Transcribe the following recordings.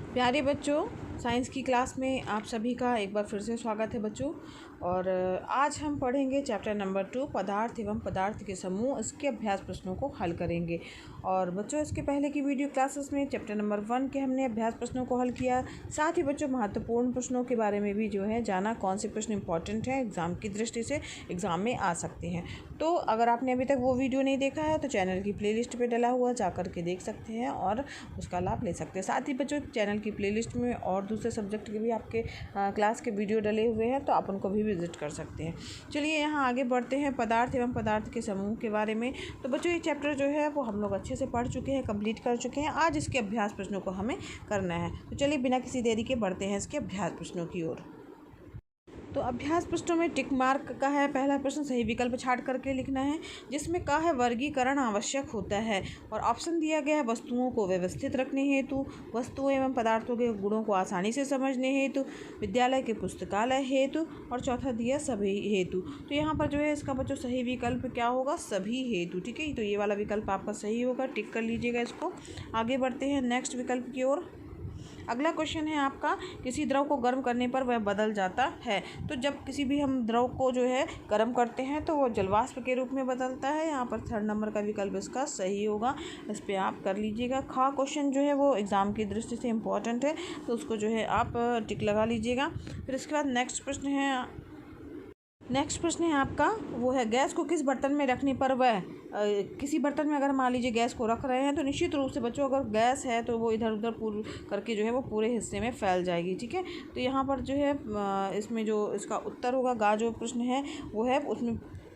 प्यारे बच्चों, साइंस की क्लास में आप सभी का एक बार फिर से स्वागत है बच्चों। और आज हम पढ़ेंगे चैप्टर नंबर 2 पदार्थ एवं पदार्थ के समूह, इसके अभ्यास प्रश्नों को हल करेंगे। और बच्चों, इसके पहले की वीडियो क्लासेस में चैप्टर नंबर 1 के हमने अभ्यास प्रश्नों को हल किया। साथ ही बच्चों महत्वपूर्ण प्रश्नों के बारे में भी जो है जाना, कौन से प्रश्न इंपॉर्टेंट हैं एग्ज़ाम की दृष्टि से, एग्ज़ाम में आ सकते हैं। तो अगर आपने अभी तक वो वीडियो नहीं देखा है तो चैनल की प्लेलिस्ट पे डला हुआ जाकर के देख सकते हैं और उसका लाभ ले सकते हैं। साथ ही बच्चों, चैनल की प्लेलिस्ट में और दूसरे सब्जेक्ट के भी आपके क्लास के वीडियो डले हुए हैं, तो आप उनको भी विजिट कर सकते हैं। चलिए यहाँ आगे बढ़ते हैं पदार्थ एवं पदार्थ के समूह के बारे में। तो बच्चों, ये चैप्टर जो है वो हम लोग अच्छे से पढ़ चुके हैं, कंप्लीट कर चुके हैं। आज इसके अभ्यास प्रश्नों को हमें करना है। तो चलिए बिना किसी देरी के बढ़ते हैं इसके अभ्यास प्रश्नों की ओर। तो अभ्यास प्रश्नों में टिक मार्क का है पहला प्रश्न, सही विकल्प छाट करके लिखना है, जिसमें का है वर्गीकरण आवश्यक होता है। और ऑप्शन दिया गया है वस्तुओं को व्यवस्थित रखने हेतु, वस्तुओं एवं पदार्थों के गुणों को आसानी से समझने हेतु, विद्यालय के पुस्तकालय हेतु, और चौथा दिया सभी हेतु। तो यहाँ पर जो है इसका बच्चों सही विकल्प क्या होगा, सभी हेतु। ठीक है, तो ये वाला विकल्प आपका सही होगा, टिक कर लीजिएगा इसको। आगे बढ़ते हैं नेक्स्ट विकल्प की ओर। अगला क्वेश्चन है आपका, किसी द्रव को गर्म करने पर वह बदल जाता है। तो जब किसी भी हम द्रव को जो है गर्म करते हैं तो वो जलवाष्प के रूप में बदलता है। यहाँ पर 3rd नंबर का विकल्प इसका सही होगा, इस पर आप कर लीजिएगा। खा क्वेश्चन जो है वो एग्ज़ाम की दृष्टि से इम्पोर्टेंट है, तो उसको जो है आप टिक लगा लीजिएगा। फिर इसके बाद नेक्स्ट प्रश्न है आपका, वो है गैस को किस बर्तन में रखने पर वह किसी बर्तन में अगर मान लीजिए गैस को रख रहे हैं तो निश्चित रूप से बच्चों अगर गैस है तो वो इधर उधर पूर करके जो है वो पूरे हिस्से में फैल जाएगी। ठीक है, तो यहाँ पर जो है इसमें जो इसका उत्तर होगा, गा जो प्रश्न है वो है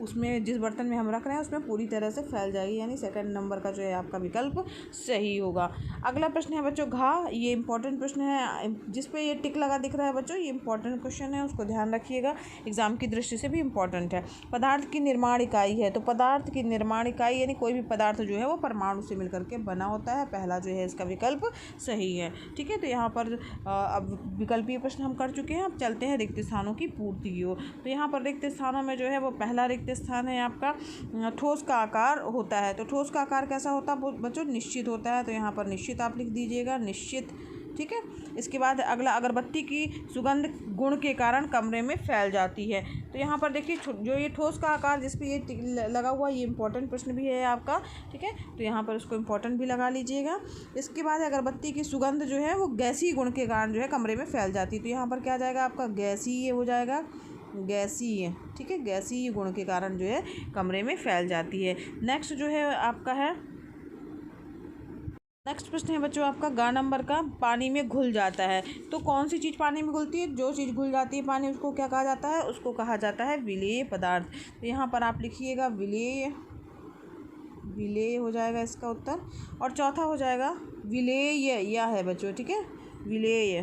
उसमें जिस बर्तन में हम रख रहे हैं उसमें पूरी तरह से फैल जाएगी, यानी 2nd नंबर का जो है आपका विकल्प सही होगा। अगला प्रश्न है बच्चों घा, ये इंपॉर्टेंट प्रश्न है, जिस पे ये टिक लगा दिख रहा है बच्चों, ये इंपॉर्टेंट क्वेश्चन है, उसको ध्यान रखिएगा, एग्जाम की दृष्टि से भी इंपॉर्टेंट है। पदार्थ की निर्माण इकाई है, तो पदार्थ की निर्माण इकाई यानी कोई भी पदार्थ जो है वो परमाणु से मिलकर के बना होता है, पहला जो है इसका विकल्प सही है। ठीक है, तो यहाँ पर अब विकल्पीय प्रश्न हम कर चुके हैं, अब चलते हैं रिक्त स्थानों की पूर्ति की ओर। तो यहाँ पर रिक्त स्थानों में जो है वो पहला रिक्त स्थान है आपका ठोस का आकार होता है। तो ठोस का आकार कैसा होता है बच्चों, निश्चित होता है, तो यहाँ पर निश्चित आप लिख दीजिएगा, निश्चित। ठीक है, इसके बाद अगला, अगरबत्ती की सुगंध गुण के कारण कमरे में फैल जाती है। तो यहाँ पर देखिए जो ये ठोस का आकार जिस पे ये लगा हुआ, ये इंपॉर्टेंट प्रश्न भी है आपका। ठीक है, तो यहाँ पर उसको इंपॉर्टेंट भी लगा लीजिएगा। इसके बाद अगरबत्ती की सुगंध जो है वो गैसीय गुण के कारण जो है कमरे में फैल जाती है। तो यहाँ पर क्या जाएगा आपका, गैसीय हो जाएगा, गैसीय। ठीक है, गैसीय गुण के कारण जो है कमरे में फैल जाती है। नेक्स्ट जो है आपका है, नेक्स्ट प्रश्न है बच्चों आपका गा नंबर का, पानी में घुल जाता है। तो कौन सी चीज़ पानी में घुलती है, जो चीज़ घुल जाती है पानी, उसको क्या कहा जाता है, उसको कहा जाता है विलेय पदार्थ। तो यहाँ पर आप लिखिएगा विलेय, विलेय हो जाएगा इसका उत्तर। और चौथा हो जाएगा विलेय, यह है बच्चों। ठीक है, विलेय,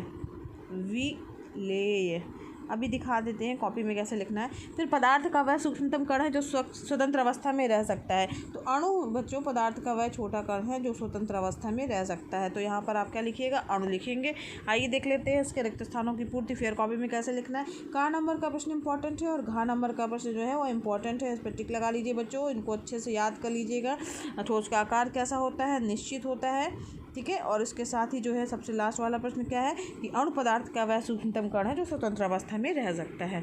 विलेय। अभी दिखा देते हैं कॉपी में कैसे लिखना है। फिर पदार्थ का वह सूक्ष्मतम कण है जो स्वतंत्र अवस्था में रह सकता है। तो अणु बच्चों पदार्थ का वह छोटा कण है जो स्वतंत्र अवस्था में रह सकता है। तो यहाँ पर आप क्या लिखिएगा, अणु लिखेंगे। आइए देख लेते हैं इसके रिक्त स्थानों की पूर्ति फिर कॉपी में कैसे लिखना है। का नंबर का प्रश्न इंपॉर्टेंट है और घा नंबर का प्रश्न जो है वो इंपॉर्टेंट है, इस पर टिक लगा लीजिए बच्चों, इनको अच्छे से याद कर लीजिएगा। ठोस का आकार कैसा होता है, निश्चित होता है। ठीक है, और इसके साथ ही जो है सबसे लास्ट वाला प्रश्न क्या है कि अणु पदार्थ का वह सूक्ष्मतम कण है जो स्वतंत्र अवस्था में रह सकता है।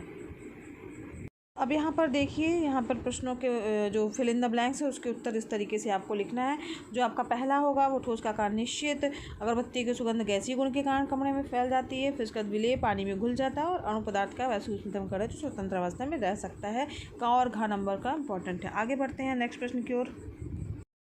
अब यहाँ पर देखिए, यहाँ पर प्रश्नों के जो फिल इन द ब्लैंक्स है उसके उत्तर इस तरीके से आपको लिखना है। जो आपका पहला होगा वो ठोस का आकार निश्चित, अगरबत्ती की सुगंध गैसीय गुण के कारण कमरे में फैल जाती है, फिर उसके बाद विलेय पानी में घुल जाता है, और अणु पदार्थ का वह सूक्ष्मतम कण है जो स्वतंत्र अवस्था में रह सकता है। का और घा नंबर का इंपॉर्टेंट है। आगे बढ़ते हैं नेक्स्ट प्रश्न की ओर।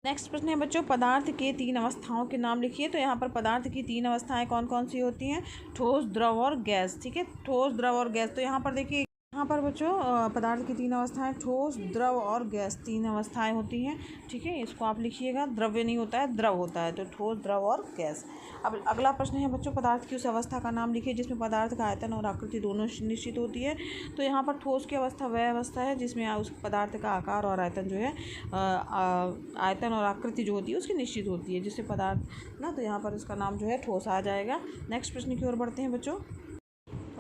नेक्स्ट प्रश्न है बच्चों पदार्थ के 3 अवस्थाओं के नाम लिखिए। तो यहाँ पर पदार्थ की 3 अवस्थाएं कौन कौन सी होती हैं, ठोस, द्रव और गैस। ठीक है, ठोस, द्रव और गैस। तो यहाँ पर देखिए, यहाँ पर बच्चों पदार्थ की 3 अवस्थाएं ठोस, द्रव और गैस, 3 अवस्थाएं होती हैं। ठीक है, इसको आप लिखिएगा, द्रव्य नहीं होता है, द्रव होता है। तो ठोस, द्रव और गैस। अब अगला प्रश्न है बच्चों पदार्थ की उस अवस्था का नाम लिखिए जिसमें पदार्थ का आयतन और आकृति दोनों निश्चित होती है। तो यहाँ पर ठोस की अवस्था वह अवस्था है जिसमें उस पदार्थ का आकार और आयतन जो है आयतन और आकृति जो होती है उसकी निश्चित होती है, जिससे पदार्थ ना, तो यहाँ पर इसका नाम जो है ठोस आ जाएगा। नेक्स्ट प्रश्न की ओर बढ़ते हैं बच्चों।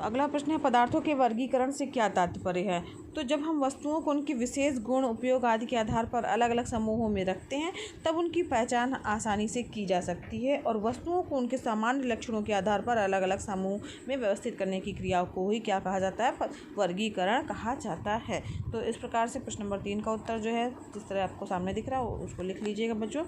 अगला प्रश्न है पदार्थों के वर्गीकरण से क्या तात्पर्य है। तो जब हम वस्तुओं को उनकी विशेष गुण, उपयोग आदि के आधार पर अलग अलग समूहों में रखते हैं तब उनकी पहचान आसानी से की जा सकती है। और वस्तुओं को उनके सामान्य लक्षणों के आधार पर अलग अलग समूह में व्यवस्थित करने की क्रिया को ही क्या कहा जाता है? वर्गीकरण कहा जाता है। तो इस प्रकार से प्रश्न नंबर 3 का उत्तर जो है जिस तरह आपको सामने दिख रहा है उसको लिख लीजिएगा बच्चों।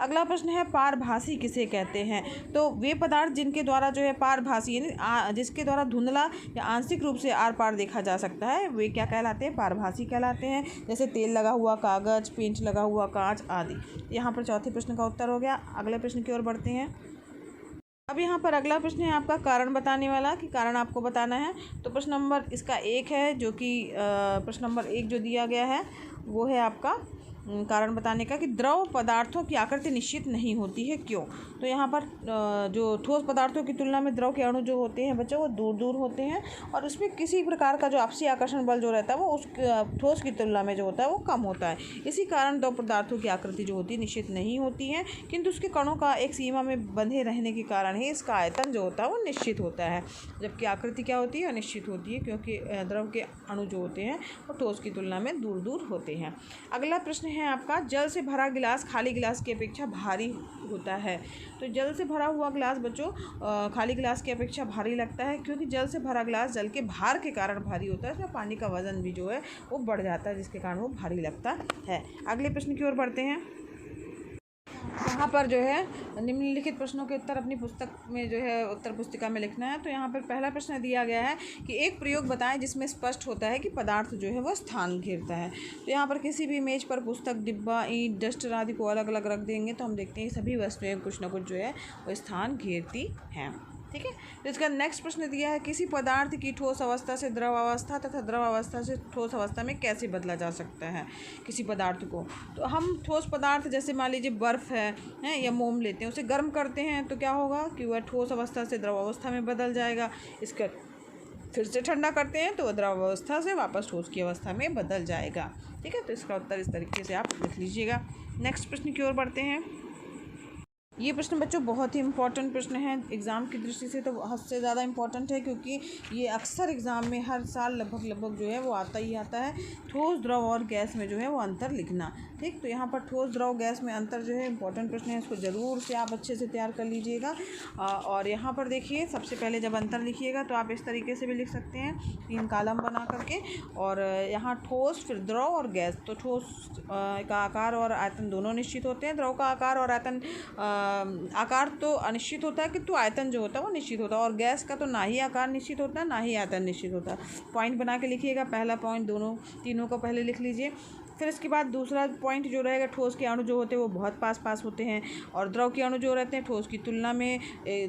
अगला प्रश्न है पारभासी किसे कहते हैं? तो वे पदार्थ जिनके द्वारा जो है पारभासी यानी जिसके द्वारा धुंधला या आंशिक रूप से आर पार देखा जा सकता है वे क्या कहलाते हैं? पारभासी कहलाते हैं। जैसे तेल लगा हुआ कागज, पेंट लगा हुआ कांच आदि। यहाँ पर चौथे प्रश्न का उत्तर हो गया। अगले प्रश्न की ओर बढ़ते हैं। अब यहाँ पर अगला प्रश्न है आपका कारण बताने वाला, कि कारण आपको बताना है। तो प्रश्न नंबर इसका 1 है, जो कि प्रश्न नंबर 1 जो दिया गया है वो है आपका कारण बताने का कि द्रव पदार्थों की आकृति निश्चित नहीं होती है, क्यों? तो यहाँ पर जो ठोस पदार्थों की तुलना में द्रव के अणु जो होते हैं बच्चों वो दूर दूर होते हैं और उसमें किसी प्रकार का जो आपसी आकर्षण बल जो रहता है वो उस ठोस की तुलना में जो होता है वो कम होता है। इसी कारण द्रव पदार्थों की आकृति जो होती है निश्चित नहीं होती है, किंतु उसके कणों का एक सीमा में बंधे रहने के कारण ही इसका आयतन जो होता है वो निश्चित होता है, जबकि आकृति क्या होती है? अनिश्चित होती है, क्योंकि द्रव के अणु जो होते हैं वो ठोस की तुलना में दूर दूर होते हैं। अगला प्रश्न है आपका जल से भरा गिलास खाली गिलास की अपेक्षा भारी होता है। तो जल से भरा हुआ गिलास बच्चों खाली गिलास की अपेक्षा भारी लगता है, क्योंकि जल से भरा गिलास जल के भार के कारण भारी होता है। इसमें पानी का वजन भी जो है वो बढ़ जाता है, जिसके कारण वो भारी लगता है। अगले प्रश्न की ओर बढ़ते हैं। यहाँ पर जो है निम्नलिखित प्रश्नों के उत्तर अपनी पुस्तक में जो है उत्तर पुस्तिका में लिखना है। तो यहाँ पर पहला प्रश्न दिया गया है कि एक प्रयोग बताएं जिसमें स्पष्ट होता है कि पदार्थ जो है वो स्थान घेरता है। तो यहाँ पर किसी भी मेज पर पुस्तक, डिब्बा, ईंट, डस्टर आदि को अलग अलग रख देंगे तो हम देखते हैं सभी वस्तुएं कुछ न कुछ जो है वो स्थान घेरती हैं। ठीक है। तो इसका नेक्स्ट प्रश्न दिया है किसी पदार्थ की ठोस अवस्था से द्रव अवस्था तथा द्रव अवस्था से ठोस अवस्था में कैसे बदला जा सकता है किसी पदार्थ को। तो हम ठोस पदार्थ जैसे मान लीजिए बर्फ़ है या मोम लेते हैं, उसे गर्म करते हैं तो क्या होगा कि वह ठोस अवस्था से द्रव अवस्था में बदल जाएगा। इसका फिर से ठंडा करते हैं तो वह द्रव अवस्था से वापस ठोस की अवस्था में बदल जाएगा। ठीक है। तो इसका उत्तर इस तरीके से आप लिख लीजिएगा। नेक्स्ट प्रश्न की ओर बढ़ते हैं। ये प्रश्न बच्चों बहुत ही इंपॉर्टेंट प्रश्न है, एग्ज़ाम की दृष्टि से तो हद से ज़्यादा इंपॉर्टेंट है, क्योंकि ये अक्सर एग्ज़ाम में हर साल लगभग जो है वो आता ही आता है। ठोस, द्रव और गैस में जो है वो अंतर लिखना। ठीक। तो यहाँ पर ठोस, द्रव, गैस में अंतर जो है इंपॉर्टेंट प्रश्न है, इसको ज़रूर से आप अच्छे से तैयार कर लीजिएगा। और यहाँ पर देखिए सबसे पहले जब अंतर लिखिएगा तो आप इस तरीके से भी लिख सकते हैं 3 कॉलम बना करके। और यहाँ ठोस, फिर द्रव और गैस। तो ठोस का आकार और आयतन दोनों निश्चित होते हैं। द्रव का आकार और आयतन आकार तो अनिश्चित होता है, किंतु आयतन जो होता है वो निश्चित होता है। और गैस का तो ना ही आकार निश्चित होता है ना ही आयतन निश्चित होता है। पॉइंट बना के लिखिएगा। पहला पॉइंट तीनों को पहले लिख लीजिए। फिर इसके बाद दूसरा पॉइंट जो रहेगा, ठोस के अणु जो होते हैं वो बहुत पास पास होते हैं और द्रव के अणु जो रहते हैं ठोस की तुलना में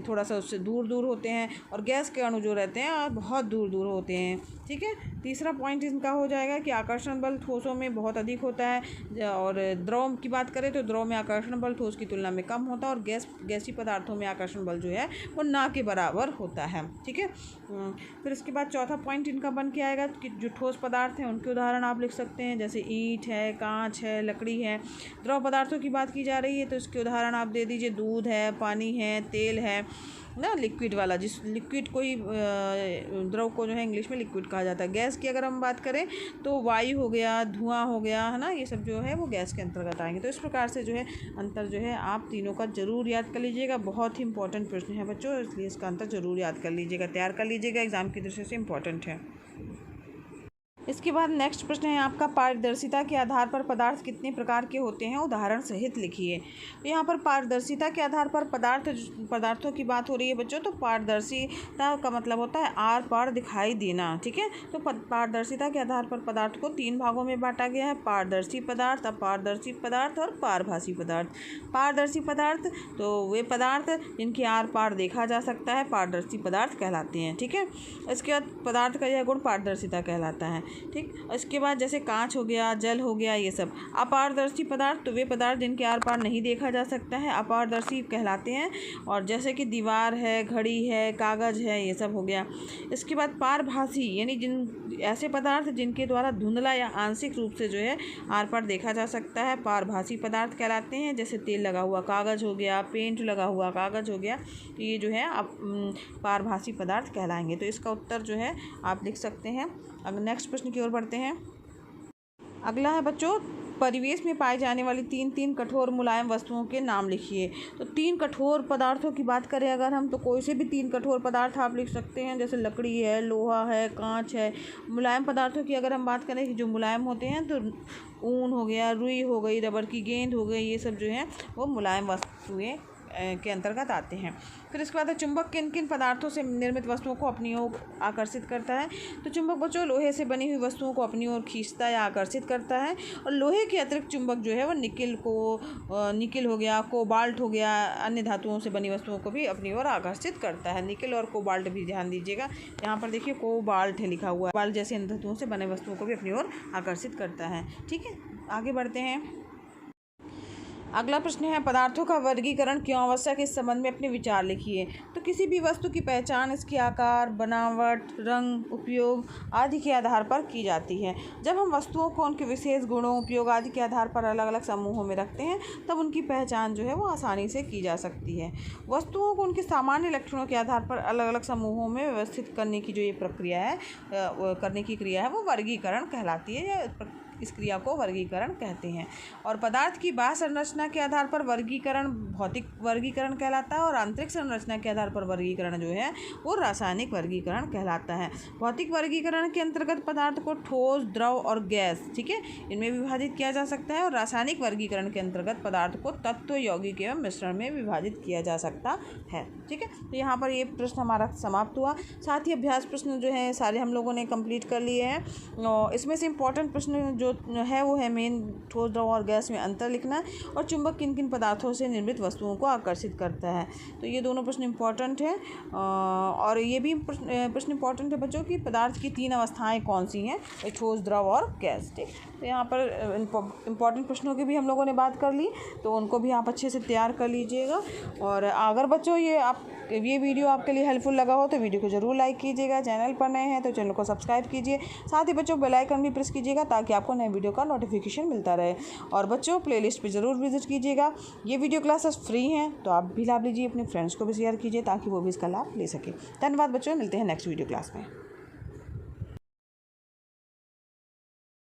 थोड़ा सा उससे दूर दूर होते हैं और गैस के अणु जो रहते हैं बहुत दूर दूर होते हैं। ठीक है। तीसरा पॉइंट इनका हो जाएगा कि आकर्षण बल ठोसों में बहुत अधिक होता है और द्रव की बात करें तो द्रव में आकर्षण बल ठोस की तुलना में कम होता है और गैसीय पदार्थों में आकर्षण बल जो है वो ना के बराबर होता है। ठीक है। फिर इसके बाद चौथा पॉइंट इनका बन के आएगा कि जो ठोस पदार्थ हैं उनके उदाहरण आप लिख सकते हैं, जैसे ईंट है, कांच है, लकड़ी है। द्रव पदार्थों की बात की जा रही है तो इसके उदाहरण आप दे दीजिए, दूध है, पानी है, तेल है ना, लिक्विड वाला, जिस लिक्विड को ही द्रव को जो है इंग्लिश में लिक्विड कहा जाता है। गैस की अगर हम बात करें तो वायु हो गया, धुआं हो गया, है ना, ये सब जो है वो गैस के अंतर्गत आएंगे। तो इस प्रकार से जो है अंतर जो है आप तीनों का ज़रूर याद कर लीजिएगा। बहुत ही इंपॉर्टेंट प्रश्न है बच्चों, इसलिए इसका अंतर ज़रूर याद कर लीजिएगा, तैयार कर लीजिएगा, एग्ज़ाम की दृष्टि से इंपॉर्टेंट है। इसके बाद नेक्स्ट प्रश्न है आपका पारदर्शिता के आधार पर पदार्थ कितने प्रकार के होते हैं, उदाहरण सहित लिखिए। तो यहाँ पर पारदर्शिता के आधार पर पदार्थों की बात हो रही है बच्चों। तो पारदर्शिता का मतलब होता है आर पार दिखाई देना। ठीक है। तो पारदर्शिता के आधार पर पदार्थ को 3 भागों में बांटा गया है, पारदर्शी पदार्थ, अपारदर्शी पदार्थ और पारभासी पदार्थ। पारदर्शी पदार्थ तो वे पदार्थ जिनके आर पार देखा जा सकता है पारदर्शी पदार्थ कहलाते हैं। ठीक है। इसके बाद पदार्थ का यह गुण पारदर्शिता कहलाता है। ठीक। इसके बाद जैसे कांच हो गया, जल हो गया, ये सब। अपारदर्शी पदार्थ तो वे पदार्थ जिनके आर पार नहीं देखा जा सकता है, अपारदर्शी कहलाते हैं। और जैसे कि दीवार है, घड़ी है, कागज़ है, ये सब हो गया। इसके बाद पारभासी यानी ऐसे पदार्थ जिनके द्वारा धुंधला या आंशिक रूप से जो है आर पार देखा जा सकता है पारभासी पदार्थ कहलाते हैं। जैसे तेल लगा हुआ कागज़ हो गया, पेंट लगा हुआ कागज़ हो गया, तो ये जो है आप पारभासी पदार्थ कहलाएंगे। तो इसका उत्तर जो है आप लिख सकते हैं। अब नेक्स्ट प्रश्न प्रश्न की ओर बढ़ते हैं। अगला है बच्चों, परिवेश में पाई जाने वाली तीन कठोर मुलायम वस्तुओं के नाम लिखिए। तो 3 कठोर पदार्थों की बात करें अगर हम, तो कोई से भी 3 कठोर पदार्थ आप लिख सकते हैं, जैसे लकड़ी है, लोहा है, कांच है। मुलायम पदार्थों की अगर हम बात करें कि जो मुलायम होते हैं, तो ऊन हो गया, रुई हो गई, रबर की गेंद हो गई, ये सब जो है वो मुलायम वस्तुएँ के अंतर्गत आते हैं। फिर इसके बाद है चुंबक किन किन पदार्थों से निर्मित वस्तुओं को अपनी ओर आकर्षित करता है। तो चुंबक बच्चों लोहे से बनी हुई वस्तुओं को अपनी ओर खींचता या आकर्षित करता है। और लोहे के अतिरिक्त चुंबक जो है वो निकिल हो गया, कोबाल्ट हो गया, अन्य धातुओं से बनी वस्तुओं को भी अपनी ओर आकर्षित करता है। निकिल और कोबाल्ट भी ध्यान दीजिएगा, यहाँ पर देखिए कोबाल्ट है लिखा हुआ है। कोबाल्ट जैसे अन्य धातुओं से बने वस्तुओं को भी अपनी ओर आकर्षित करता है। ठीक है, आगे बढ़ते हैं। अगला प्रश्न है, पदार्थों का वर्गीकरण क्यों आवश्यक है, इस संबंध में अपने विचार लिखिए। तो किसी भी वस्तु की पहचान इसके आकार, बनावट, रंग, उपयोग आदि के आधार पर की जाती है। जब हम वस्तुओं को उनके विशेष गुणों, उपयोग आदि के आधार पर अलग अलग समूहों में रखते हैं, तब उनकी पहचान जो है वो आसानी से की जा सकती है। वस्तुओं को उनके सामान्य लक्षणों के आधार पर अलग अलग समूहों में व्यवस्थित करने की जो ये प्रक्रिया है, करने की क्रिया है, वो वर्गीकरण कहलाती है, या इस क्रिया को वर्गीकरण कहते हैं। और पदार्थ की बाह्य संरचना के आधार पर वर्गीकरण भौतिक वर्गीकरण कहलाता है, और आंतरिक संरचना के आधार पर वर्गीकरण जो है वो रासायनिक वर्गीकरण कहलाता है। भौतिक वर्गीकरण के अंतर्गत पदार्थ को ठोस, द्रव और गैस, ठीक है, इनमें विभाजित किया जा सकता है। और रासायनिक वर्गीकरण के अंतर्गत पदार्थ को तत्व, यौगिक एवं मिश्रण में विभाजित किया जा सकता है। ठीक है, तो यहाँ पर ये प्रश्न हमारा समाप्त हुआ। साथ ही अभ्यास प्रश्न जो है सारे हम लोगों ने कंप्लीट कर लिए हैं। और इसमें से इम्पोर्टेंट प्रश्न जो है वो है मेन, ठोस, द्रव और गैस में अंतर लिखना, और चुंबक किन किन पदार्थों से निर्मित वस्तुओं को आकर्षित करता है। तो ये दोनों प्रश्न इंपॉर्टेंट हैं। और ये भी प्रश्न इंपॉर्टेंट है बच्चों कि पदार्थ की 3 अवस्थाएं कौन सी हैं, ठोस, द्रव और गैस। ठीक, तो यहाँ पर इंपॉर्टेंट प्रश्नों की भी हम लोगों ने बात कर ली, तो उनको भी आप अच्छे से तैयार कर लीजिएगा। और अगर बच्चों ये वीडियो आपके लिए हेल्पफुल लगा हो तो वीडियो को ज़रूर लाइक कीजिएगा। चैनल पर नए हैं तो चैनल को सब्सक्राइब कीजिए। साथ ही बच्चों बेल आइकन भी प्रेस कीजिएगा ताकि आपको नए वीडियो का नोटिफिकेशन मिलता रहे। और बच्चों प्लेलिस्ट पे ज़रूर विजिट कीजिएगा। ये वीडियो क्लासेस फ्री हैं, तो आप भी लाभ लीजिए, अपने फ्रेंड्स को भी शेयर कीजिए ताकि वो भी इसका लाभ ले सके। धन्यवाद बच्चों, मिलते हैं नेक्स्ट वीडियो क्लास में।